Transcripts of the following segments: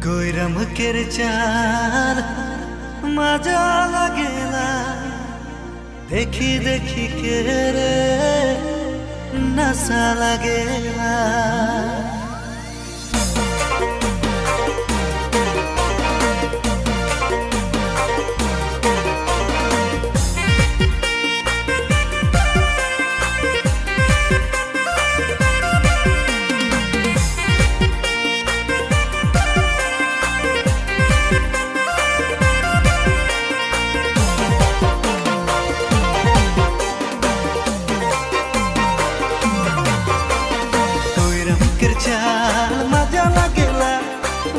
গৈরামকের চাঁদ মাজা লাগেলা দেখি দেখি কে রে নাসা লাগেলা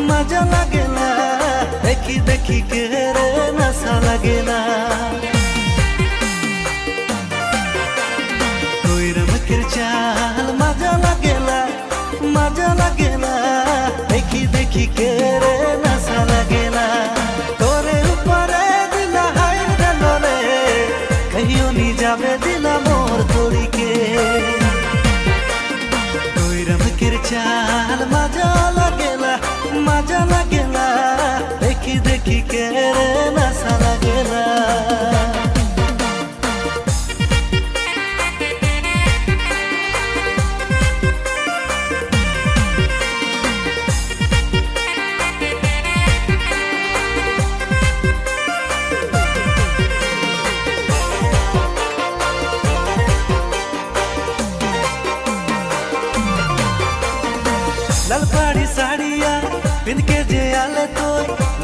मजा लागेला देखी देखी के रे नशा लागेला গৈরামকের চাল मजा लागेला देखी देखी के रे नशा लागेला तोरे ऊपरे दिला हाय डलोरे कहियो नी जावे दिला मोर तोड़ी के গৈরামকের চাল मजा लागेला देखी देखी के रे नशा लागेला लाल पहाड़ी साड़िया पिन के जे आले तो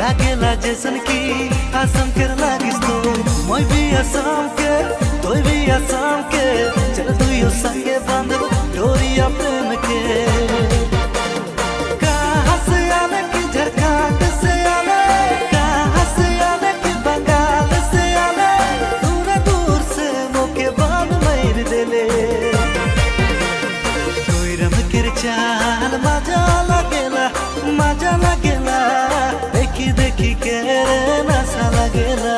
लागेला जैसन की आसम के लागिस तो मैं भी आसाम के तोय भी आसाम के चल तू यो संगे बांध डोरिया प्रेम के कहाँ से आले की झारखंड से आले कहाँ से आले की बंगाल से आले दूर दूर से मोके बाल मार देले গৈরামকের চাল मजा लागेला देखी देखी के रे नशा लागेला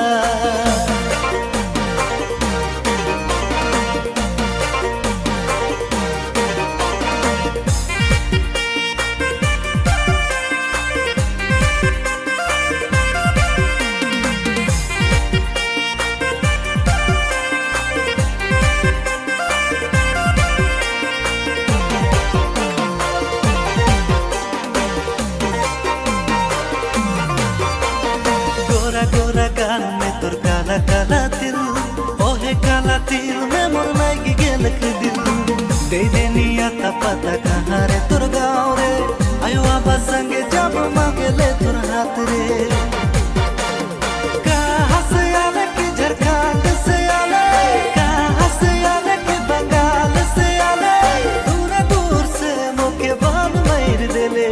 गोरा गाल में तोर काला काला तिल ओहे काला तिल में मोर लागी गेलक दिल दे देनिया ता पता कहाँ रे तोर गाँव रे आयो आबा संगे जब मांगेले तोर हाथ रे कहाँ से आले की झारखंड से आले कहाँ से आले की बंगाल से आले दूर दूर से मोके बाल मार देले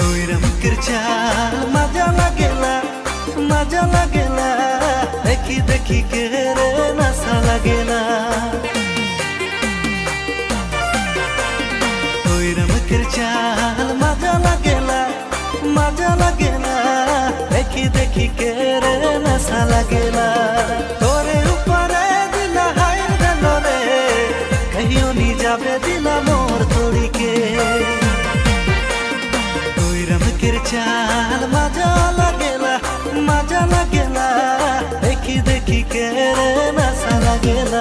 গৈরামকের চাল मजा लागेला देखी देखी के रे नशा लागेला গৈরামকের চাল मजा लागेला देखी देखी के रे नशा लागेला तोरे ऊपरे दिला हाय डलोरे कहियो नी जावे दिला मोर तोड़ी के গৈরামকের চাল मजा लागेला देखी देखी के रे नशा लागेला।